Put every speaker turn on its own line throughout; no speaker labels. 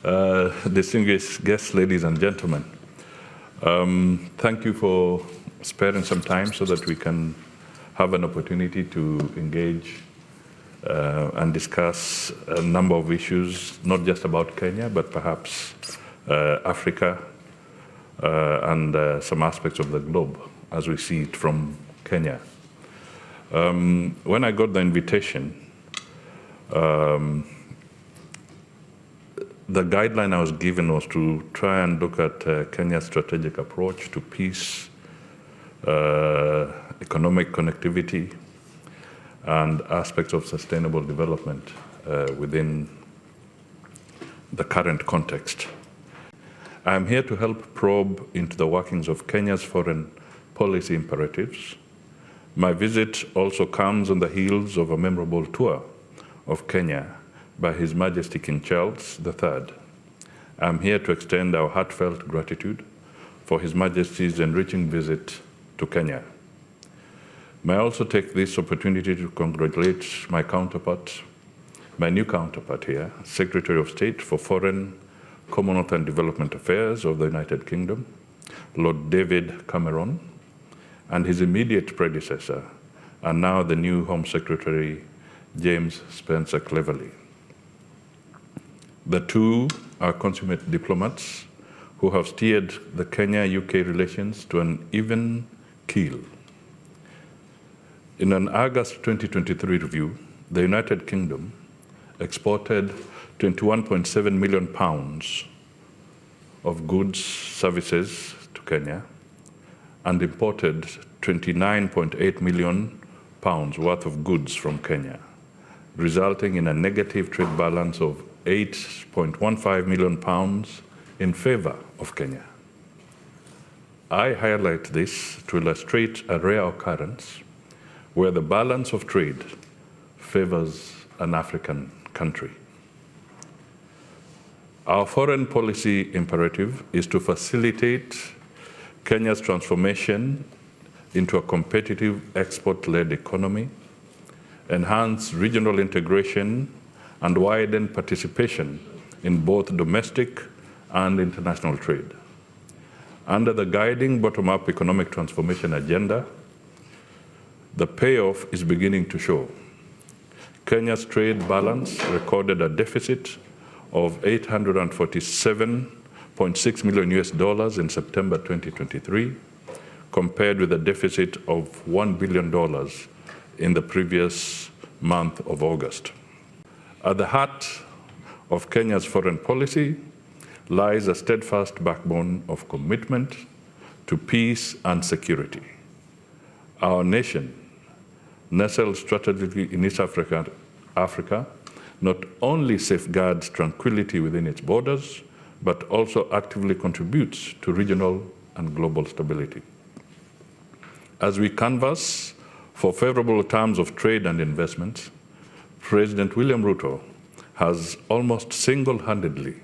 Distinguished guests, ladies and gentlemen. Thank you for sparing some time so that we can have an opportunity to engage and discuss a number of issues, not just about Kenya, but perhaps Africa and some aspects of the globe as we see it from Kenya. When I got the invitation, the guideline I was given was to try and look at Kenya's strategic approach to peace, economic connectivity, and aspects of sustainable development within the current context. I'm here to help probe into the workings of Kenya's foreign policy imperatives. My visit also comes on the heels of a memorable tour of Kenya by His Majesty King Charles III. I'm here to extend our heartfelt gratitude for His Majesty's enriching visit to Kenya. May I also take this opportunity to congratulate my counterpart, my new counterpart here, Secretary of State for Foreign, Commonwealth and Development Affairs of the United Kingdom, Lord David Cameron, and his immediate predecessor, and now the new Home Secretary, James Spencer Cleverly. The two are consummate diplomats who have steered the Kenya-UK relations to an even keel. In an August 2023 review, the United Kingdom exported £21.7 million of goods, services to Kenya, and imported £29.8 million worth of goods from Kenya, resulting in a negative trade balance of £8.15 million in favor of Kenya. I highlight this to illustrate a rare occurrence where the balance of trade favors an African country. Our foreign policy imperative is to facilitate Kenya's transformation into a competitive export-led economy, enhance regional integration, and widen participation in both domestic and international trade. Under the guiding bottom-up economic transformation agenda, the payoff is beginning to show. Kenya's trade balance recorded a deficit of $847.6 million in September 2023, compared with a deficit of $1 billion in the previous month of August. At the heart of Kenya's foreign policy lies a steadfast backbone of commitment to peace and security. Our nation, nestled strategically in East Africa, not only safeguards tranquility within its borders, but also actively contributes to regional and global stability. As we canvass for favorable terms of trade and investment, President William Ruto has almost single-handedly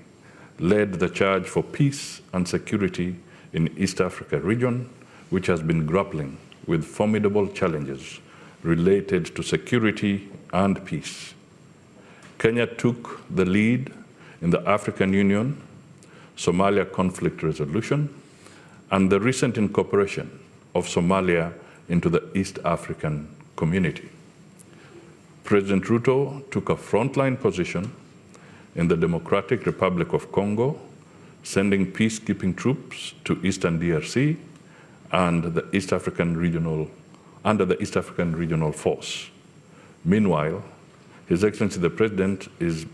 led the charge for peace and security in East Africa region, which has been grappling with formidable challenges related to security and peace. Kenya took the lead in the African Union, Somalia conflict resolution, and the recent incorporation of Somalia into the East African community. President Ruto took a frontline position in the Democratic Republic of Congo, sending peacekeeping troops to Eastern DRC and the East African Regional, under the East African Regional Force. Meanwhile, His Excellency the President is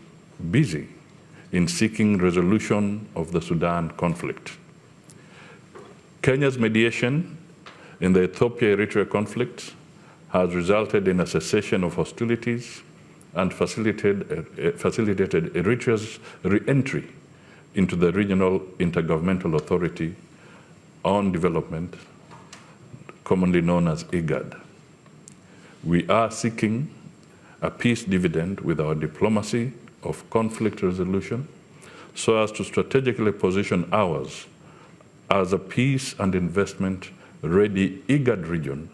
busy in seeking resolution of the Sudan conflict. Kenya's mediation in the Ethiopia-Eritrea conflict has resulted in a cessation of hostilities and facilitated Eritrea's re-entry into the Regional Intergovernmental Authority on Development, commonly known as IGAD. We are seeking a peace dividend with our diplomacy of conflict resolution so as to strategically position ours as a peace and investment ready IGAD region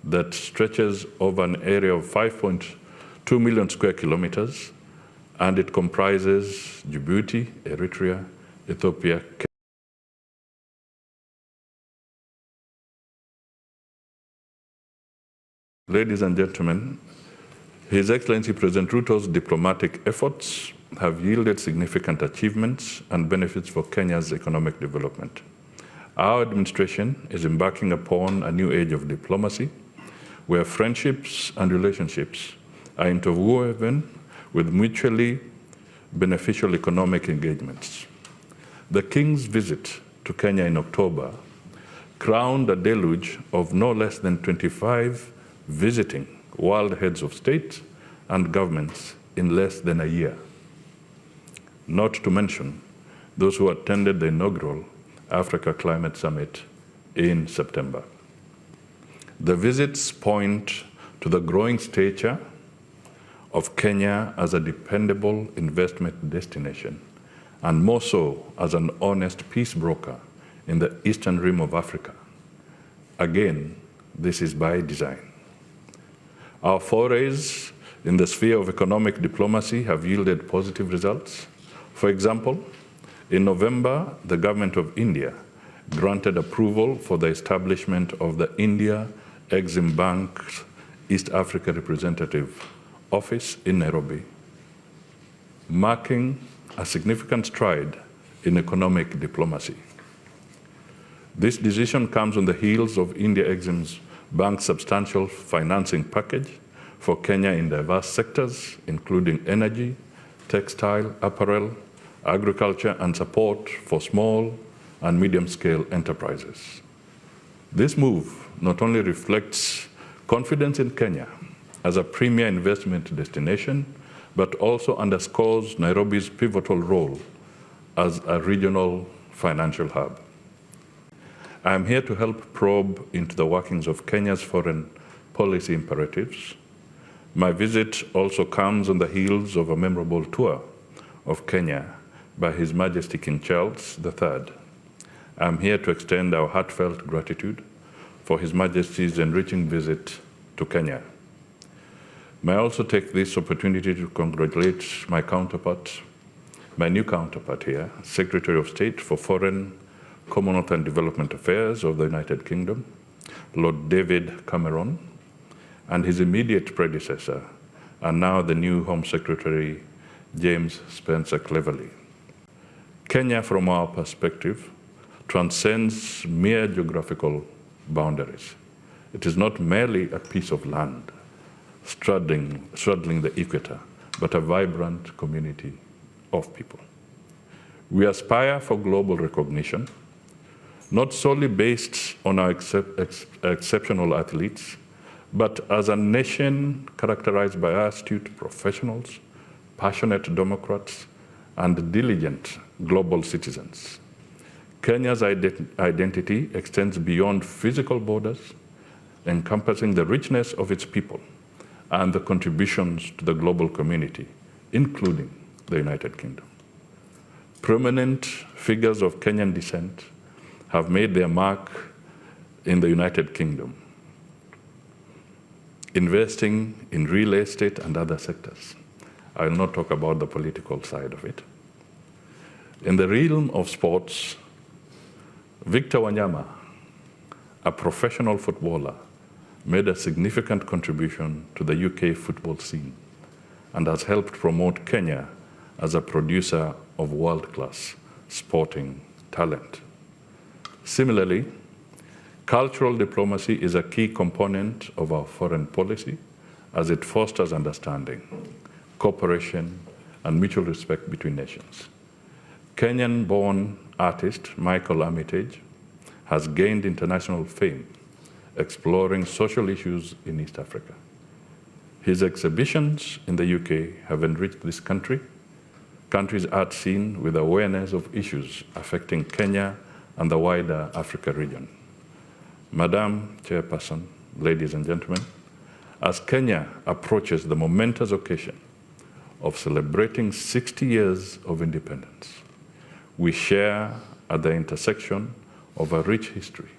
that stretches over an area of 5.2 million square kilometers and it comprises Djibouti, Eritrea, Ethiopia, Ladies and gentlemen, His Excellency President Ruto's diplomatic efforts have yielded significant achievements and benefits for Kenya's economic development. Our administration is embarking upon a new age of diplomacy, where friendships and relationships are interwoven with mutually beneficial economic engagements. The King's visit to Kenya in October crowned a deluge of no less than 25 visiting world heads of state and governments in less than a year, not to mention those who attended the inaugural Africa Climate Summit in September. The visits point to the growing stature of Kenya as a dependable investment destination, and more so as an honest peace broker in the eastern rim of Africa. Again, this is by design. Our forays in the sphere of economic diplomacy have yielded positive results. For example, in November, the government of India granted approval for the establishment of the India Exim Bank's East Africa Representative Office in Nairobi, marking a significant stride in economic diplomacy. This decision comes on the heels of India Exim Bank's substantial financing package for Kenya in diverse sectors, including energy, textile, apparel, agriculture, and support for small and medium-scale enterprises. This move not only reflects confidence in Kenya as a premier investment destination, but also underscores Nairobi's pivotal role as a regional financial hub. I am here to help probe into the workings of Kenya's foreign policy imperatives. My visit also comes on the heels of a memorable tour of Kenya by His Majesty King Charles III. I am here to extend our heartfelt gratitude for His Majesty's enriching visit to Kenya. May I also take this opportunity to congratulate my new counterpart here, Secretary of State for Foreign, Commonwealth and Development Affairs of the United Kingdom, Lord David Cameron, and his immediate predecessor, and now the new Home Secretary, James Spencer Cleverly. Kenya, from our perspective, transcends mere geographical boundaries. It is not merely a piece of land straddling the equator, but a vibrant community of people. We aspire for global recognition, not solely based on our exceptional athletes, but as a nation characterized by astute professionals, passionate democrats, and diligent global citizens. Kenya's identity extends beyond physical borders, encompassing the richness of its people and the contributions to the global community, including the United Kingdom. Prominent figures of Kenyan descent have made their mark in the United Kingdom, investing in real estate and other sectors. I will not talk about the political side of it. In the realm of sports, Victor Wanyama, a professional footballer, made a significant contribution to the UK football scene and has helped promote Kenya as a producer of world-class sporting talent. Similarly, cultural diplomacy is a key component of our foreign policy as it fosters understanding, cooperation, and mutual respect between nations. Kenyan-born artist Michael Armitage has gained international fame exploring social issues in East Africa. His exhibitions in the UK have enriched this country's art scene with awareness of issues affecting Kenya and the wider Africa region. Madam Chairperson, ladies and gentlemen, as Kenya approaches the momentous occasion of celebrating 60 years of independence, we share at the intersection of a rich history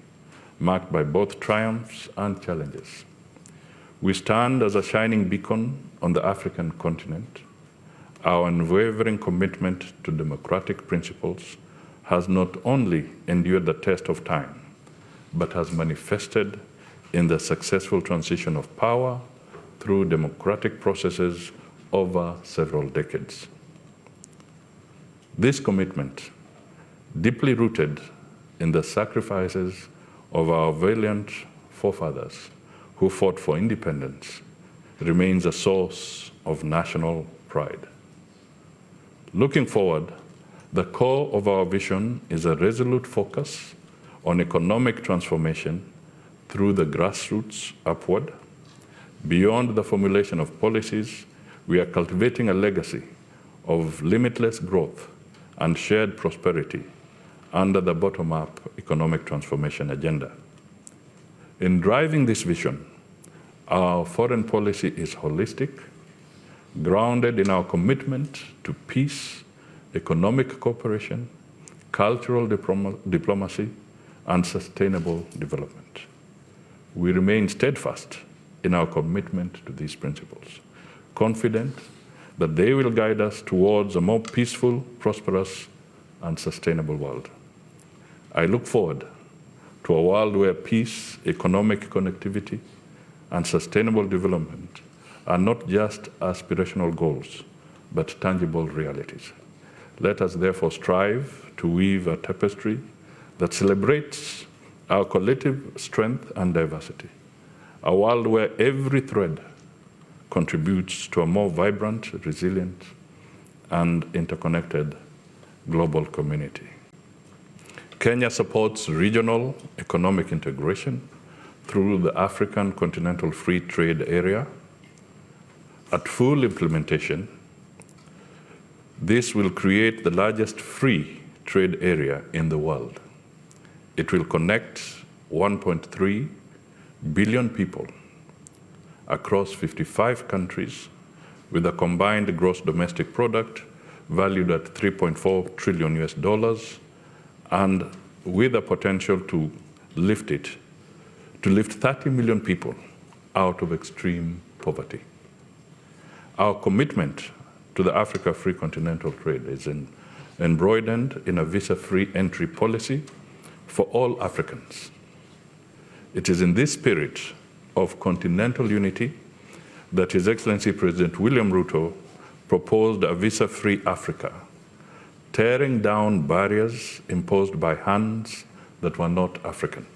marked by both triumphs and challenges. We stand as a shining beacon on the African continent, our unwavering commitment to democratic principles has not only endured the test of time, but has manifested in the successful transition of power through democratic processes over several decades. This commitment, deeply rooted in the sacrifices of our valiant forefathers who fought for independence, remains a source of national pride. Looking forward, the core of our vision is a resolute focus on economic transformation through the grassroots upward. Beyond the formulation of policies, we are cultivating a legacy of limitless growth and shared prosperity under the bottom-up economic transformation agenda. In driving this vision, our foreign policy is holistic, grounded in our commitment to peace, economic cooperation, cultural diplomacy, and sustainable development. We remain steadfast in our commitment to these principles, confident that they will guide us towards a more peaceful, prosperous, and sustainable world. I look forward to a world where peace, economic connectivity, and sustainable development are not just aspirational goals, but tangible realities. Let us therefore strive to weave a tapestry that celebrates our collective strength and diversity, a world where every thread contributes to a more vibrant, resilient, and interconnected global community. Kenya supports regional economic integration through the African Continental Free Trade Area. At full implementation, this will create the largest free trade area in the world. It will connect 1.3 billion people across 55 countries with a combined gross domestic product valued at $3.4 trillion US, and with a potential to lift 30 million people out of extreme poverty. Our commitment to the Africa Free Continental Trade is embroidered in a visa-free entry policy for all Africans. It is in this spirit of continental unity that His Excellency President William Ruto proposed a visa-free Africa, tearing down barriers imposed by hands that were not African.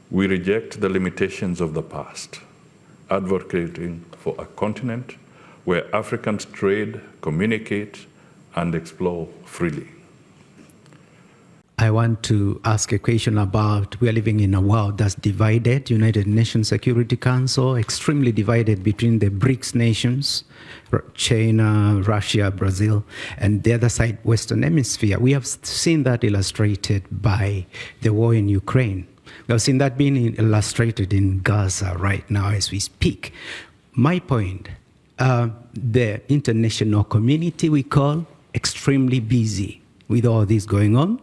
We reject the limitations of the past, advocating for a continent where Africans trade, communicate, and explore freely.
I want to ask a question about, we are living in a world that's divided, United Nations Security Council, extremely divided between the BRICS nations, China, Russia, Brazil, and the other side, Western Hemisphere. We have seen that illustrated by the war in Ukraine. We have seen that being illustrated in Gaza right now as we speak. My point, the international community we call extremely busy with all this going on.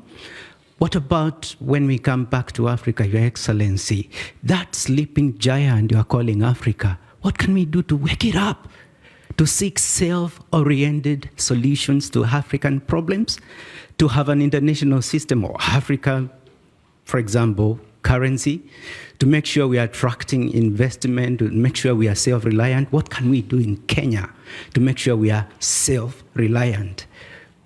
What about when we come back to Africa, Your Excellency? That sleeping giant you are calling Africa, what can we do to wake it up? To seek self-oriented solutions to African problems? To have an international system or Africa, for example, currency? To make sure we are attracting investment, to make sure we are self-reliant? What can we do in Kenya to make sure we are self-reliant?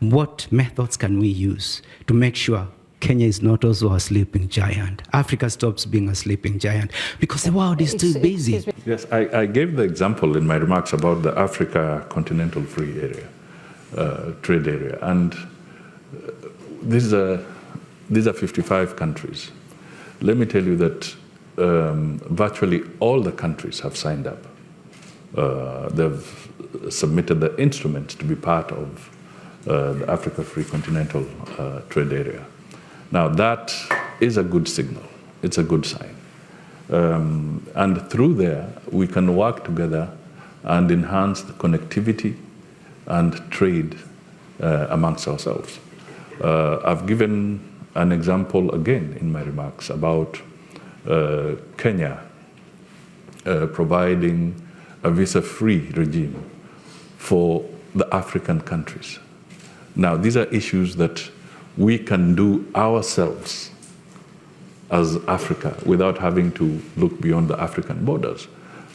What methods can we use to make sure Kenya is not also a sleeping giant? Africa stops being a sleeping giant because the world is too busy.
Yes, I gave the example in my remarks about the Africa Continental Free Area, trade area, and these are 55 countries. Let me tell you that virtually all the countries have signed up. They've submitted the instruments to be part of the Africa Free Continental Trade Area. Now that is a good signal. It's a good sign. And through there, we can work together and enhance the connectivity and trade amongst ourselves. I've given an example again in my remarks about Kenya providing a visa-free regime for the African countries. Now, these are issues that we can do ourselves as Africa without having to look beyond the African borders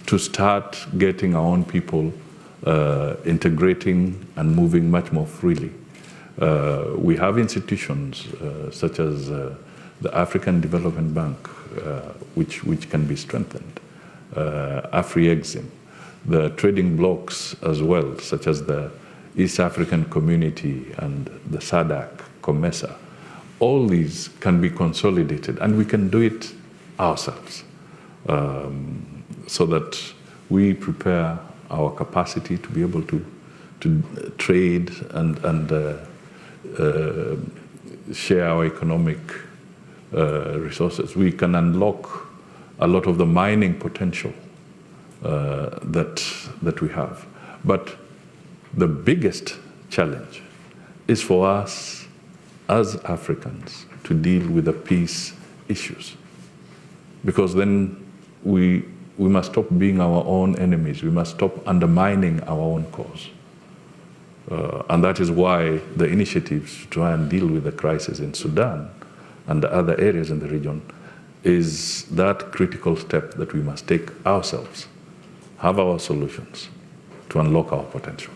to start getting our own people integrating and moving much more freely. We have institutions such as the African Development Bank, which can be strengthened, Afri-Exim, the trading blocs as well, such as the East African Community and the SADC, COMESA. All these can be consolidated, and we can do it ourselves, so that we prepare our capacity to be able to trade and share our economic resources. We can unlock a lot of the mining potential that we have. But the biggest challenge is for us as Africans to deal with the peace issues, because then we must stop being our own enemies. We must stop undermining our own cause. And that is why the initiatives to try and deal with the crisis in Sudan and the other areas in the region is that critical step that we must take ourselves, have our solutions to unlock our potential.